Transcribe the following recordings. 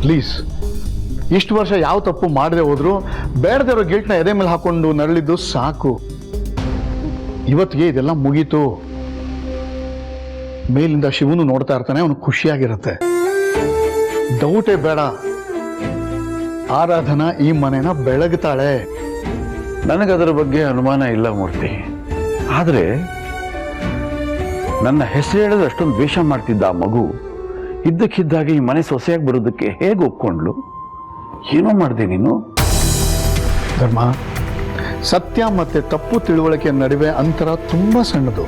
Please, ಇಷ್ಟು ವರ್ಷ ಯಾವ ತಪ್ಪು ಮಾಡದೆ ಹೋದ್ರು ಬೇಡದೇ ಇರೋ ಗಿಲ್ಟ್ನ ಎದೆ ಮೇಲೆ ಹಾಕೊಂಡು ನರಳಿದ್ದು ಸಾಕು. ಇವತ್ತಿಗೆ ಇದೆಲ್ಲ ಮುಗೀತು. ಮೇಲಿಂದ ಶಿವನು ನೋಡ್ತಾ ಇರ್ತಾನೆ, ಅವನು ಖುಷಿಯಾಗಿರುತ್ತೆ. ಡೌಟೇ ಬೇಡ, ಆರಾಧನಾ ಈ ಮನೆನ ಬೆಳಗ್ತಾಳೆ. ನನಗದರ ಬಗ್ಗೆ ಅನುಮಾನ ಇಲ್ಲ ಮೂರ್ತಿ. ಆದರೆ ನನ್ನ ಹೆಸರು ಹೇಳೋದು ಅಷ್ಟೊಂದು ದ್ವೇಷ ಮಾಡ್ತಿದ್ದ ಆ ಮಗು ಇದ್ದಕ್ಕಿದ್ದಾಗೆ ಈ ಮನೆ ಸೊಸೆಯಾಗಿ ಬರೋದಕ್ಕೆ ಹೇಗೆ ಒಪ್ಕೊಂಡ್ಲು? ಏನೋ ಮಾಡಿದೆ ನೀನು? ಧರ್ಮ, ಸತ್ಯ ಮತ್ತೆ ತಪ್ಪು ತಿಳುವಳಿಕೆ ನಡುವೆ ಅಂತರ ತುಂಬಾ ಸಣ್ಣದು.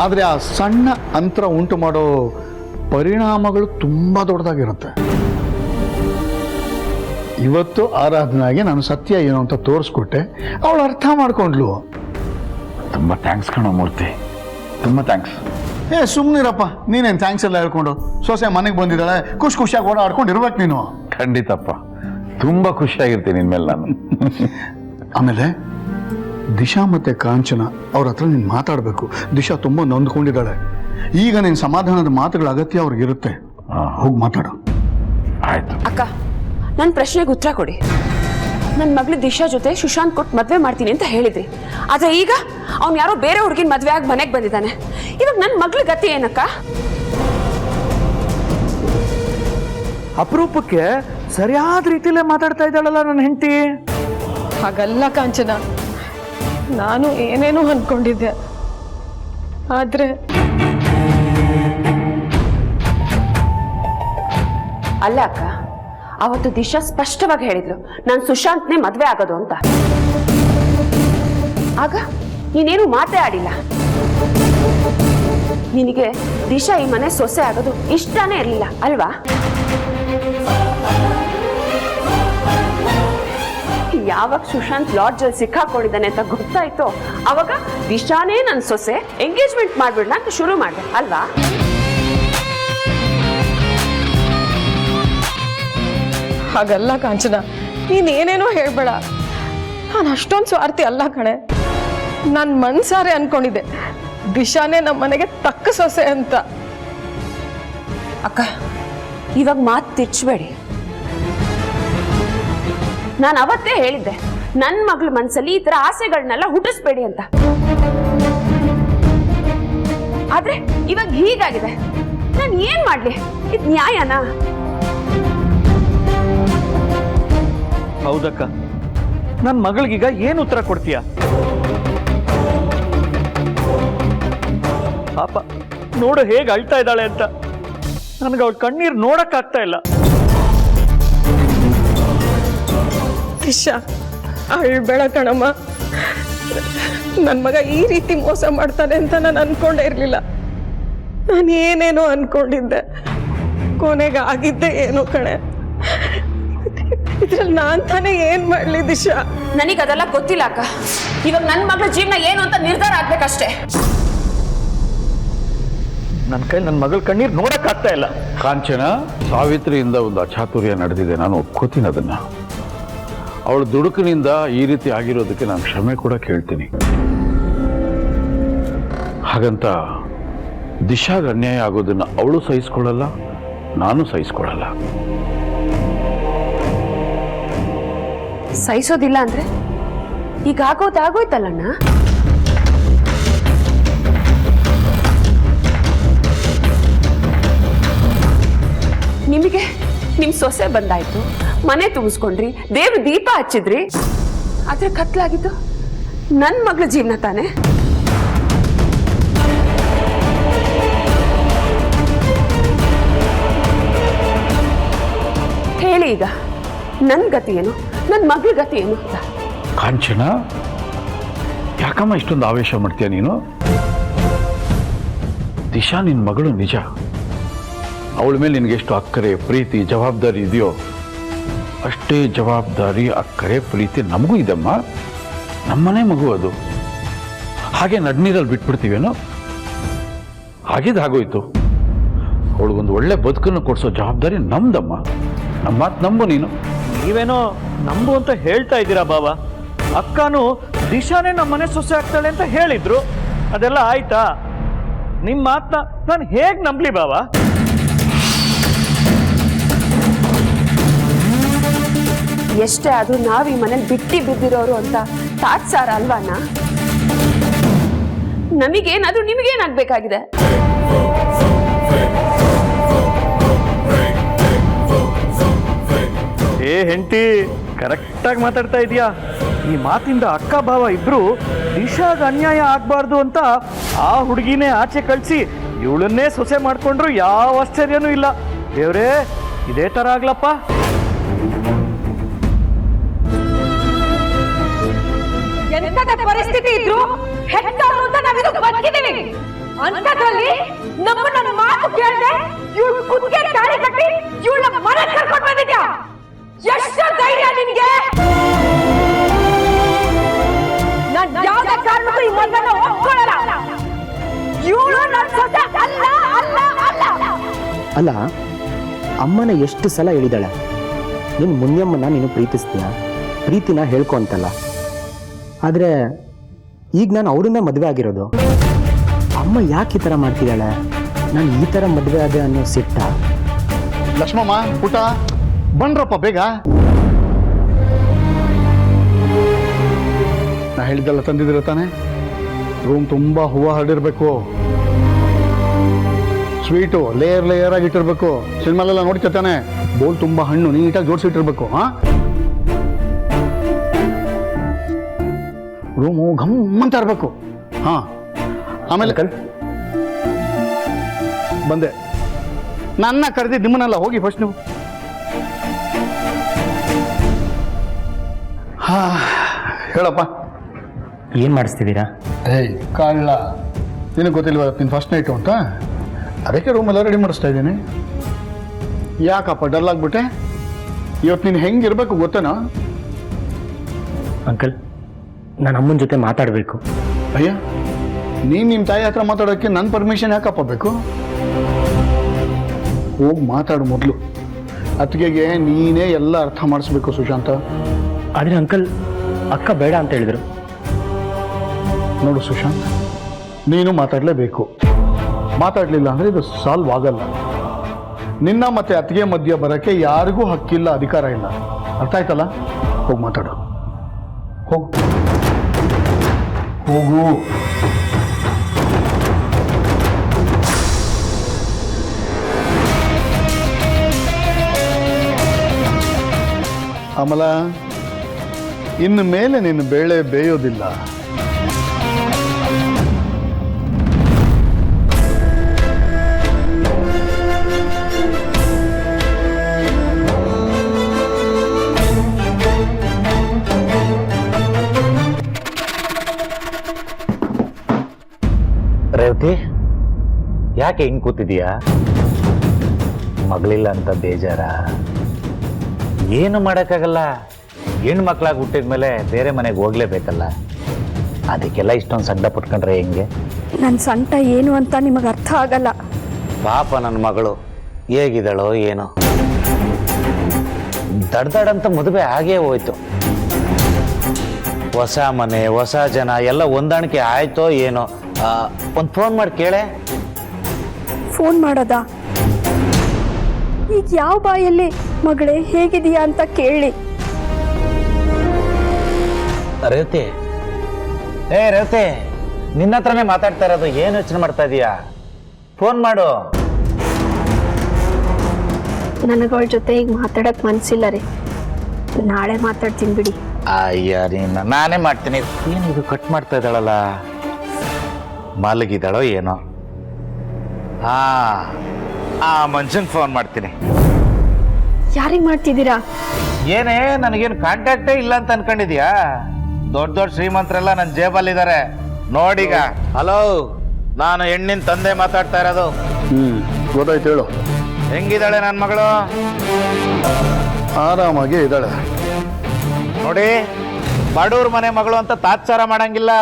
ಆದರೆ ಆ ಸಣ್ಣ ಅಂತರ ಉಂಟು ಮಾಡೋ ಪರಿಣಾಮಗಳು ತುಂಬಾ ದೊಡ್ಡದಾಗಿರುತ್ತೆ. ಇವತ್ತು ಆರಾಧನಾಗೆ ನಾನು ಸತ್ಯ ಏನು ಅಂತ ತೋರಿಸ್ಕೊಟ್ಟೆ, ಅವಳು ಅರ್ಥ ಮಾಡ್ಕೊಂಡ್ಲು. ತುಂಬ ಥ್ಯಾಂಕ್ಸ್ ಕಣೋ ಮೂರ್ತಿ, ತುಂಬ ಥ್ಯಾಂಕ್ಸ್. ಸುಮ್ಮನಿರಪ್ಪ, ನೀನೇನು ಥ್ಯಾಂಕ್ಸ್ ಎಲ್ಲ ಹೇಳ್ಕೊಂಡು ಸೊಸೆ ಮನೆಗೆ ಬಂದಿದ್ದಾಳೆ, ಖುಷಿಯಾಗಿ ಓಡಾಡ್ಕೊಂಡು ಇರ್ಬೇಕು ನೀನು. ಖಂಡಿತಪ್ಪ, ತುಂಬ ಖುಷಿಯಾಗಿರ್ತೀನಿ ಇನ್ಮೇಲೆ ನಾನು. ಆಮೇಲೆ ದಿಶಾ ಮತ್ತೆ ಕಾಂಚನ ಅವ್ರ ಹತ್ರ ನೀನು ಮಾತಾಡಬೇಕು. ದಿಶಾ ತುಂಬ ನೊಂದ್ಕೊಂಡಿದ್ದಾಳೆ. ಈಗ ನೀನು ಸಮಾಧಾನದ ಮಾತುಗಳ ಅಗತ್ಯ ಅವ್ರಿಗಿರುತ್ತೆ. ಹೋಗಿ ಮಾತಾಡು. ಆಯ್ತು ಅಕ್ಕ, ನನ್ನ ಪ್ರಶ್ನೆಗೆ ಉತ್ತರ ಕೊಡಿ. ನನ್ನ ಮಗಳು ದಿಶಾ ಜೊತೆ ಸುಶಾಂತ್ ಕೊಟ್ಟು ಮದುವೆ ಮಾಡ್ತೀನಿ ಅಂತ ಹೇಳಿದ್ರಿ. ಆದ್ರೆ ಈಗ ಅವ್ನು ಯಾರೋ ಬೇರೆ ಹುಡುಗಿನ ಮದುವೆ ಆಗಿ ಮನೆಗೆ ಬಂದಿದ್ದಾನೆ. ಇವಾಗ ನನ್ನ ಮಗಳ ಗತಿ ಏನಕ್ಕ? ಅಪರೂಪಕ್ಕೆ ಸರಿಯಾದ ರೀತಿಯಲ್ಲೇ ಮಾತಾಡ್ತಾ ಇದ್ದಾಳಲ್ಲ ನನ್ನ ಹೆಂಡತಿ. ಹಾಗಲ್ಲ ಕಾಂಚನ, ನಾನು ಏನೇನೋ ಅನ್ಕೊಂಡಿದ್ದೆ. ಆದ್ರೆ ಅಲ್ಲ ಅಕ್ಕ, ಅವತ್ತು ದಿಶಾ ಸ್ಪಷ್ಟವಾಗಿ ಹೇಳಿದ್ಲು ನಾನು ಸುಶಾಂತ್ನೇ ಮದುವೆ ಆಗೋದು ಅಂತ. ಆಗ ನೀನೇನು ಮಾತೇ ಆಡಿಲ್ಲ. ನಿನಗೆ ದಿಶಾ ಈ ಮನೆ ಸೊಸೆ ಆಗೋದು ಇಷ್ಟನೇ ಇರಲಿಲ್ಲ ಅಲ್ವಾ? ಯಾವಾಗ ಸುಶಾಂತ್ ಲಾಡ್ಜಲ್ಲಿ ಸಿಕ್ಕಾಕೊಂಡಿದ್ದಾನೆ ಅಂತ ಗೊತ್ತಾಯ್ತೋ ಅವಾಗ ದಿಶಾನೇ ನನ್ನ ಸೊಸೆ, ಎಂಗೇಜ್ಮೆಂಟ್ ಮಾಡ್ಬಿಡೋಣ ಅಂತ ಶುರು ಮಾಡಿದೆ ಅಲ್ವಾ? ಹಾಗಲ್ಲ ಕಾಂಚನ, ನೀನ್ ಏನೇನೋ ಹೇಳ್ಬೇಡ. ನಾನು ಅಷ್ಟೊಂದು ಸ್ವಾರ್ಥಿ ಅಲ್ಲ ಕಣೆ. ನಾನು ಮನ್ಸಾರೆ ಅನ್ಕೊಂಡಿದ್ದೆ ದಿಶಾನೇ ನಮ್ಮ ಮನೆಗೆ ತಕ್ಕ ಸೊಸೆ ಅಂತ. ಅಕ್ಕ, ಇವಾಗ ಮಾತು ತಿರ್ಚಬೇಡಿ. ನಾನು ಅವತ್ತೇ ಹೇಳಿದ್ದೆ ನನ್ನ ಮಗಳ ಮನಸ್ಸಲ್ಲಿ ಈ ತರ ಆಸೆಗಳನ್ನೆಲ್ಲ ಹುಟ್ಟಿಸ್ಬೇಡಿ ಅಂತ. ಆದ್ರೆ ಇವಾಗ ಹೀಗಾಗಿದೆ. ನಾನು ಏನ್ ಮಾಡ್ಲಿ? ಇದು ನ್ಯಾಯನಾ? ಹೌದಕ್ಕ, ನನ್ನ ಮಗಳಿಗೀಗ ಏನು ಉತ್ತರ ಕೊಡ್ತೀಯ? ಪಾಪ ನೋಡು ಹೇಗೆ ಅಳ್ತಾ ಇದ್ದಾಳೆ ಅಂತ. ನನಗೆ ಅವಳ ಕಣ್ಣೀರು ನೋಡಕ್ಕಾಗ್ತಾ ಇಲ್ಲ. ದಿಶಾ, ಅಳ್ಬೇಡ ಕಣಮ್ಮ. ನನ್ನ ಮಗ ಈ ರೀತಿ ಮೋಸ ಮಾಡ್ತಾನೆ ಅಂತ ನಾನು ಅನ್ಕೊಂಡೇ ಇರಲಿಲ್ಲ. ನಾನು ಏನೇನೋ ಅನ್ಕೊಂಡಿದ್ದೆ, ಕೊನೆಗೆ ಆಗಿದ್ದೆ ಏನೋ ಕಣೆ. ಇದ್ರಲ್ಲಿ ನಾನ್ ತಾನೇ ಏನ್ ಮಾಡ್ಲಿ ದಿಶಾ? ನನಗೆ ಅದೆಲ್ಲ ಗೊತ್ತಿಲ್ಲ ಅಕ್ಕ. ಇವಾಗ ನನ್ನ ಮಗಳ ಜೀವನ ಏನು ಅಂತ ನಿರ್ಧಾರ ಆಗ್ಬೇಕಷ್ಟೇ. ನನ್ನ ಕೈ ನನ್ನ ಮಗಳ ಕಣ್ಣೀರು ನೋಡಕ್ಕಾಗ್ತಾ ಇಲ್ಲ. ಕಾಂಚನ, ಸಾವಿತ್ರಿಯಿಂದ ಒಂದು ಅಚಾತುರ್ಯ ನಡೆದಿದೆ, ನಾನು ಒಪ್ಕೋತೀನಿ ಅದನ್ನ. ಅವಳ ದುಡುಕಿನಿಂದ ಈ ರೀತಿ ಆಗಿರೋದಕ್ಕೆ ನಾನು ಕ್ಷಮೆ ಕೂಡ ಕೇಳ್ತೀನಿ. ಹಾಗಂತ ದಿಶಾಗೆ ಅನ್ಯಾಯ ಆಗೋದನ್ನ ಅವಳು ಸಹಿಸ್ಕೊಳ್ಳಲ್ಲ, ನಾನು ಸಹಿಸ್ಕೊಳ್ಳಲ್ಲ. ಸಹಿಸೋದಿಲ್ಲ ಅಂದ್ರೆ ಈಗ ಆಗೋದಾಗೋಯ್ತಲ್ಲಣ್ಣ. ನಿಮಗೆ ನಿಮ್ ಸೊಸೆ ಬಂದಾಯ್ತು, ಮನೆ ತುಂಬಿಸ್ಕೊಂಡ್ರಿ, ದೇವ್ರ ದೀಪ ಹಚ್ಚಿದ್ರಿ. ಆದ್ರೆ ಕತ್ಲಾಗಿದ್ದು ನನ್ನ ಮಗಳ ಜೀವನ ತಾನೆ. ಹೇಳಿ ಈಗ, ನನ್ನ ಗತಿ ಏನು, ನನ್ನ ಮಗಳ ಗತಿ ಏನು ಅಂತ? ಕಾಂಚನ, ಯಾಕಮ್ಮ ಇಷ್ಟೊಂದು ಆವೇಶ ಮಾಡ್ತೀಯ ನೀನು? ದಿಶಾ ನಿನ್ನ ಮಗಳು ನಿಜ. ಅವಳ ಮೇಲೆ ನಿನಗೆ ಎಷ್ಟು ಅಕ್ಕರೆ, ಪ್ರೀತಿ, ಜವಾಬ್ದಾರಿ ಇದೆಯೋ ಅಷ್ಟೇ ಜವಾಬ್ದಾರಿ, ಅಕ್ಕರೆ, ಪ್ರೀತಿ ನಮಗೂ ಇದೆಮ್ಮ. ನಮ್ಮನೆ ಮಗು ಅದು. ಹಾಗೆ ನಡ್ನೀರಲ್ಲಿ ಬಿಟ್ಬಿಡ್ತೀವೇನೋ? ಹಾಗಿದ್ದು ಆಗೋಯ್ತು. ಅವಳಿಗೊಂದು ಒಳ್ಳೆ ಬದುಕನ್ನು ಕೊಡಿಸೋ ಜವಾಬ್ದಾರಿ ನಮ್ದಮ್ಮ. ನಮ್ಮ ಮಾತು ನಂಬು ನೀನು. ನೀವೇನೋ ನಂಬು ಅಂತ ಹೇಳ್ತಾ ಇದ್ದೀರಾ ಬಾಬಾ. ಅಕ್ಕನೂ ದಿಶಾನೇ ನಮ್ಮ ಮನೆ ಸೊಸೆ ಆಗ್ತಾಳೆ ಅಂತ ಹೇಳಿದ್ರು. ಅದೆಲ್ಲ ಆಯ್ತಾ? ನಿಮ್ಮ ಮಾತನ್ನ ನಾನು ಹೇಗೆ ನಂಬಲಿ ಬಾಬಾ? ಎಷ್ಟೇ ಆದ್ರೂ ನಾವ್ ಈ ಮನೇಲಿ ಬಿಟ್ಟಿ ಬಿದ್ದಿರೋರು ಅಂತ ತಾತ್ಸಾರ ಅಲ್ವಾನ? ನಮಗೇನಾದ್ರೂ ನಿಮಗೇನಾಗ್ಬೇಕಾಗಿದೆ? ಏ ಹೆಂಡತಿ, ಕರೆಕ್ಟಾಗಿ ಮಾತಾಡ್ತಾ ಇದೀಯಾ. ಈ ಮಾತಿಂದ ಅಕ್ಕ ಭಾವ ಇಬ್ರು ದಿಶಾಗ ಅನ್ಯಾಯ ಆಗ್ಬಾರ್ದು ಅಂತ ಆ ಹುಡುಗಿನೇ ಆಚೆ ಕಳಿಸಿ ಇವಳನ್ನೇ ಸೊಸೆ ಮಾಡ್ಕೊಂಡ್ರು ಯಾವ ಆಶ್ಚರ್ಯನೂ ಇಲ್ಲ. ದೇವ್ರೇ, ಇದೇ ತರ ಆಗ್ಲಪ್ಪ. ಎಂತದ ಪರಿಸ್ಥಿತಿ ಇದ್ರು ಹೆತ್ತವರು ಅಂತ ನಾವಿದು ಬದುಕಿದ್ದೀವಿ. ಅಂತದ್ರಲ್ಲಿ ನಮ್ಮನ್ನ ಮಾತು ಕೇಳದೆ ಇವಳು ಕುತ್ತಿಗೆ ತಾಳಿ ಕಟ್ಟಿ ಇವಳ ಮನೆ ಕರ್ಕೊಂಡು ಬಂದಿದ್ಯಾ? ಎಷ್ಟು ಧೈರ್ಯ ನಿನ್ಗೆ? ನಾನ್ ಯಾವ್ದೇ ಕಾರಣಕ್ಕೂ ಈ ಮಗನ ಒಪ್ಕೊಳ್ಳಲ್ಲ. ಇವಳು ನನ್ನ ಸೊಸೆ ಅಲ್ಲ ಅಲ್ಲ ಅಲ್ಲ. ಅಲ್ಲ, ಅಮ್ಮನ ಎಷ್ಟು ಸಲ ಹೇಳಿದಾಳೆ ನಿನ್ನ ಮುನಿಯಮ್ಮನ ನೀನು ಪ್ರೀತಿಸ್ತೀಯ, ಪ್ರೀತಿನ ಹೇಳ್ಕೊ ಅಂತಲ್ಲ. ಆದರೆ ಈಗ ನಾನು ಅವ್ರನ್ನೇ ಮದುವೆ ಆಗಿರೋದು. ಅಮ್ಮ ಯಾಕೆ ಈ ಥರ ಮಾಡ್ತಿದ್ದಾಳೆ? ನಾನು ಈ ಥರ ಮದುವೆ ಆದೆ ಅನ್ನೋ ಸಿಟ್ಟ? ಲಕ್ಷ್ಮಮ್ಮ, ಪುಟ ಬನ್ರಪ್ಪ ಬೇಗ. ನಾ ಹೇಳಿದ್ದೆಲ್ಲ ತಂದಿದ್ದೀರ ತಾನೆ? ರೂಮ್ ತುಂಬ ಹೂವು ಹರಡಿರ್ಬೇಕು, ಸ್ವೀಟು ಲೇಯರ್ ಲೇಯರ್ ಆಗಿ ಇಟ್ಟಿರ್ಬೇಕು. ಸಿನಿಮಾಲೆಲ್ಲ ನೋಡ್ಕೊತಾನೆ, ಬೋಲ್ ತುಂಬ ಹಣ್ಣು ನೀಟಾಗಿ ಜೋಡಿಸಿಟ್ಟಿರ್ಬೇಕು. ಹಾಂ, ರೂಮು ಘಮ್ಮಂತ ಇರಬೇಕು. ಹಾಂ, ಆಮೇಲೆ ಬಂದೆ. ನನ್ನ ಕರೆದಿ ನಿಮ್ಮನ್ನೆಲ್ಲ ಹೋಗಿ ಫಸ್ಟ್ ನೀವು. ಹಾ, ಹೇಳಪ್ಪ. ಏನು ಮಾಡಿಸ್ತಿದ್ದೀರಾ? ಏಯ್ ಕಳ್ಳ, ನಿನಗೆ ಗೊತ್ತಿಲ್ವ ನಿನ್ನ ಫಸ್ಟ್ ನೈಟು ಅಂತ? ಅದಕ್ಕೆ ರೂಮೆಲ್ಲ ರೆಡಿ ಮಾಡಿಸ್ತಾ ಇದ್ದೀನಿ. ಯಾಕಪ್ಪ ಡಲ್ ಆಗ್ಬಿಟ್ಟೆ? ಇವತ್ತು ನೀನು ಹೆಂಗಿರ್ಬೇಕು ಗೊತ್ತೇನೋ? ಅಂಕಲ್, ನಾನು ಅಮ್ಮನ ಜೊತೆ ಮಾತಾಡಬೇಕು. ಅಯ್ಯ, ನೀನು ನಿಮ್ಮ ತಾಯಿ ಹತ್ರ ಮಾತಾಡೋಕ್ಕೆ ನನ್ನ ಪರ್ಮಿಷನ್ ಯಾಕಪ್ಪ ಬೇಕು? ಹೋಗಿ ಮಾತಾಡು ಮೊದಲು. ಅತ್ತಿಗೆಗೆ ನೀನೇ ಎಲ್ಲ ಅರ್ಥ ಮಾಡಿಸ್ಬೇಕು ಸುಶಾಂತ. ಆದರೆ ಅಂಕಲ್, ಅಕ್ಕ ಬೇಡ ಅಂತ ಹೇಳಿದ್ರು. ನೋಡು ಸುಶಾಂತ್, ನೀನು ಮಾತಾಡಲೇಬೇಕು. ಮಾತಾಡಲಿಲ್ಲ ಅಂದರೆ ಇದು ಸಾಲ್ವ್ ಆಗಲ್ಲ. ನಿನ್ನ ಮತ್ತೆ ಅತ್ತಿಗೆ ಮಧ್ಯ ಬರೋಕ್ಕೆ ಯಾರಿಗೂ ಹಕ್ಕಿಲ್ಲ, ಅಧಿಕಾರ ಇಲ್ಲ. ಅರ್ಥ ಆಯ್ತಲ್ಲ? ಹೋಗಿ ಮಾತಾಡು, ಹೋಗು ಹೋಗು. ಅಮಲ, ಇನ್ನು ಮೇಲೆ ನಿನ್ನ ಬೇಳೆ ಬೇಯೋದಿಲ್ಲ. ರೇವತಿ, ಯಾಕೆ ಹಿಂಗ್ ಕೂತಿದೀಯಾ? ಮಗಳಿಲ್ಲ ಅಂತ ಬೇಜಾರ? ಏನು ಮಾಡೋಕ್ಕಾಗಲ್ಲ, ಹೆಣ್ಣು ಮಕ್ಕಳಾಗಿ ಹುಟ್ಟಿದ್ಮೇಲೆ ಬೇರೆ ಮನೆಗೆ ಹೋಗ್ಲೇಬೇಕಲ್ಲ. ಅದಕ್ಕೆಲ್ಲ ಇಷ್ಟೊಂದು ಸಂಕಟ ಪಟ್ಕೊಂಡ್ರೆ ಹೆಂಗೆ? ನನ್ನ ಸಂಟ ಏನು ಅಂತ ನಿಮಗೆ ಅರ್ಥ ಆಗಲ್ಲ. ಪಾಪ ನನ್ನ ಮಗಳು ಹೇಗಿದ್ದಾಳೋ ಏನೋ, ದಡ್ದಡಂತ ಮದುವೆ ಆಗೇ ಹೋಯ್ತು. ಹೊಸ ಮನೆ, ಹೊಸ ಜನ ಎಲ್ಲ ಹೊಂದಾಣಿಕೆ ಆಯ್ತೋ ಏನೋ. ಒಂದು ಫೋನ್ ಮಾಡಿ ಕೇಳೆ. ಫೋನ್ ಮಾಡೋದಾ? ಈಗ ಯಾವ ಬಾಯಲ್ಲಿ ಮಗಳೇ ಹೇಗಿದೆಯಾ ಅಂತ ಕೇಳಿ? ರೇವತಿ, ರೇವತಿ, ನಿನ್ನ ಹತ್ರನೇ ಮಾತಾಡ್ತಾ ಇರೋದು, ಏನು ಯೋಚನೆ ಮಾಡ್ತಾ ಇದೀಯಾ? ಫೋನ್ ಮಾಡು. ನನಗಳ ಜೊತೆ ಈಗ ಮಾತಾಡಕ್ ಮನ್ಸಿಲ್ಲ ರೀ, ನಾಳೆ ಮಾತಾಡ್ತೀನಿ ಬಿಡಿ. ಅಯ್ಯ, ನೀನು ನಾನೇ ಮಾಡ್ತೀನಿ. ಏನು ಇದು ಕಟ್ ಮಾಡ್ತಾ ಇದ್ದಾಳಲ್ಲ? ಮಲಗಿದ್ದಾಳೋ ಏನೋ. ಆ ಮನುಷ್ಯನ್ ಫೋನ್ ಮಾಡ್ತೀನಿ. ಯಾರಿಗೆ ಮಾಡ್ತಿದ್ದೀರಾ? ಏನೇ, ನನಗೇನು ಕಾಂಟ್ಯಾಕ್ಟೇ ಇಲ್ಲ ಅಂತ ಅನ್ಕೊಂಡಿದ್ಯಾ? ದೊಡ್ಡ ದೊಡ್ಡ ಶ್ರೀಮಂತರೆಲ್ಲ ನನ್ನ ಜೇಬಲ್ಲಿದ್ದಾರೆ ನೋಡೀಗ. ಹಲೋ, ನಾನು ಹೆಣ್ಣಿನ ತಂದೆ ಮಾತಾಡ್ತಾ ಇರೋದು. ಗೊತ್ತಾಯ್ತು, ಹೇಳು. ಹೆಂಗಿದ್ದಾಳೆ ನನ್ನ ಮಗಳು? ಆರಾಮಾಗಿ ಇದ್ದಾಳೆ. ನೋಡಿ, ಬಡವ್ರ ಮನೆ ಮಗಳು ಅಂತ ತಾತ್ಸಾರ ಮಾಡಂಗಿಲ್ಲ.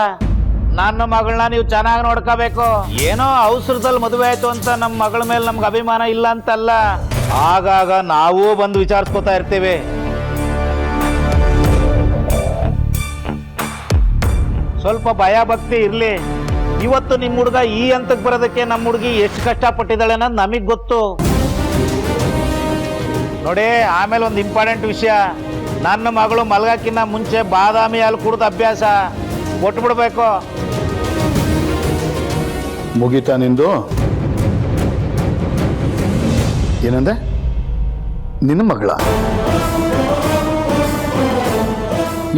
ನನ್ನ ಮಗಳನ್ನ ನೀವು ಚೆನ್ನಾಗಿ ನೋಡ್ಕೋಬೇಕು. ಏನೋ ಅವಸರದಲ್ಲಿ ಮದುವೆ ಆಯ್ತು ಅಂತ ನಮ್ಮ ಮಗಳ ಮೇಲೆ ನಮ್ಗೆ ಅಭಿಮಾನ ಇಲ್ಲ ಅಂತಲ್ಲ, ಆಗಾಗ ನಾವೂ ಬಂದು ವಿಚಾರಿಸ್ಕೊತಾ ಇರ್ತೀವಿ. ಸ್ವಲ್ಪ ಭಯ ಭಕ್ತಿ ಇರ್ಲಿ. ಇವತ್ತು ನಿಮ್ಮ ಹುಡುಗ ಈ ಹಂತಕ್ಕೆ ಬರೋದಕ್ಕೆ ನಮ್ಮ ಹುಡುಗಿ ಎಷ್ಟು ಕಷ್ಟಪಟ್ಟಿದ್ದಾಳೆ ಅನ್ನೋದು ನಮಗ್ ಗೊತ್ತು. ನೋಡಿ, ಆಮೇಲೆ ಒಂದು ಇಂಪಾರ್ಟೆಂಟ್ ವಿಷಯ, ನನ್ನ ಮಗಳು ಮಲ್ಗಕ್ಕಿಂತ ಮುಂಚೆ ಬಾದಾಮಿ ಹಾಲು ಕುಡಿದ ಅಭ್ಯಾಸ ಕೊಟ್ಬಿಡ್ಬೇಕು. ಮುಗೀತಾ ನಿಂದು? ಏನಂದೆ? ನಿನ್ನ ಮಗಳ?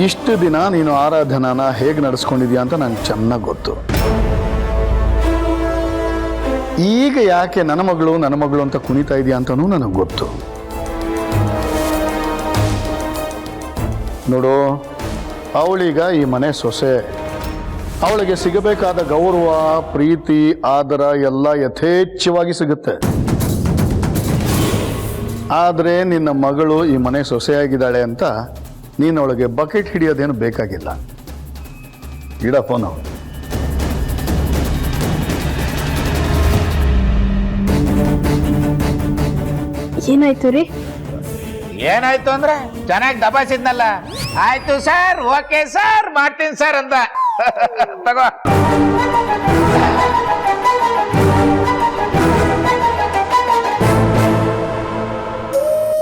ಇಷ್ಟು ದಿನ ನೀನು ಆರಾಧನಾನ ಹೇಗೆ ನಡೆಸ್ಕೊಂಡಿದ್ಯಾ ಅಂತ ನಂಗೆ ಚೆನ್ನಾಗಿ ಗೊತ್ತು. ಈಗ ಯಾಕೆ ನನ್ನ ಮಗಳು ಅಂತ ಕುಣಿತಾ ಇದೆಯಾ ಅಂತನೂ ನನಗೆ ಗೊತ್ತು. ನೋಡು, ಅವಳೀಗ ಈ ಮನೆ ಸೊಸೆ. ಅವಳಿಗೆ ಸಿಗಬೇಕಾದ ಗೌರವ, ಪ್ರೀತಿ, ಆದರ ಎಲ್ಲ ಯಥೇಚ್ಛವಾಗಿ ಸಿಗುತ್ತೆ. ಆದರೆ ನಿನ್ನ ಮಗಳು ಈ ಮನೆ ಸೊಸೆಯಾಗಿದ್ದಾಳೆ ಅಂತ ನೀನು ಅವಳಿಗೆ ಬಕೆಟ್ ಹಿಡಿಯೋದೇನು ಬೇಕಾಗಿಲ್ಲ. ಇಡ ಫೋನು. ಏನಾಯ್ತು ರೀ? ಏನಾಯ್ತು ಅಂದ್ರೆ ಚೆನ್ನಾಗಿ ದಬಾಯಿಸಿದ್ನಲ್ಲ. ಆಯ್ತು ಸರ್, ಓಕೆ ಸರ್, ಮಾಡ್ತೀನಿ ಸರ್ ಅಂತ. ತಗೋ.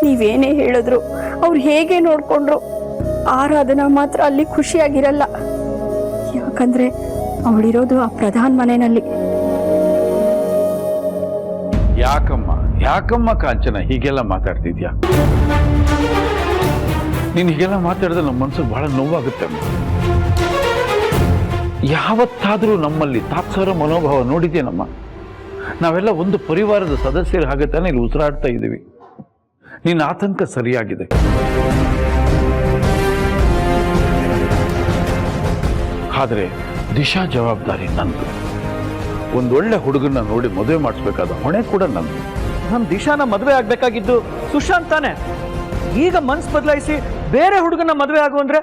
ನೀವೇನೇ ಹೇಳಿದ್ರು, ಅವ್ರು ಹೇಗೆ ನೋಡ್ಕೊಂಡ್ರು, ಆರಾಧನಾ ಮಾತ್ರ ಅಲ್ಲಿ ಖುಷಿಯಾಗಿರಲ್ಲ. ಯಾಕಂದ್ರೆ ಅವಳಿರೋದು ಆ ಪ್ರಧಾನ ಮನೆಯಲ್ಲಿ. ಯಾಕಮ್ಮ ಕಾಂಚನ ಹೀಗೆಲ್ಲ ಮಾತಾಡ್ತಿದ್ಯಾ? ನೀನು ಹೀಗೆಲ್ಲ ಮಾತಾಡಿದ್ರೆ ನಮ್ಮ ಮನಸ್ಸಿಗೆ ಬಹಳ ನೋವಾಗುತ್ತೆ ಅಮ್ಮ. ಯಾವತ್ತಾದರೂ ನಮ್ಮಲ್ಲಿ ತಾತ್ಸಾರ ಮನೋಭಾವ ನೋಡಿದ್ಯೇನಮ್ಮ? ನಾವೆಲ್ಲ ಒಂದು ಪರಿವಾರದ ಸದಸ್ಯರು ಹಾಗೆ ತಾನೇ ಇಲ್ಲಿ ಉಸಿರಾಡ್ತಾ ಇದ್ದೀವಿ. ನಿನ್ನ ಆತಂಕ ಸರಿಯಾಗಿದೆ. ಆದರೆ ದಿಶಾ ಜವಾಬ್ದಾರಿ ನಂದು. ಒಂದೊಳ್ಳೆ ಹುಡುಗನ್ನ ನೋಡಿ ಮದುವೆ ಮಾಡಿಸ್ಬೇಕಾದ ಹೊಣೆ ಕೂಡ ನಂದು. ನಮ್ಮ ದಿಶಾನ ಮದುವೆ ಆಗ್ಬೇಕಾಗಿದ್ದು ಸುಶಾಂತ್ ತಾನೆ. ಈಗ ಮನ್ಸು ಬದಲಾಯಿಸಿ ಬೇರೆ ಹುಡುಗನ ಮದುವೆ ಆಗು ಅಂದ್ರೆ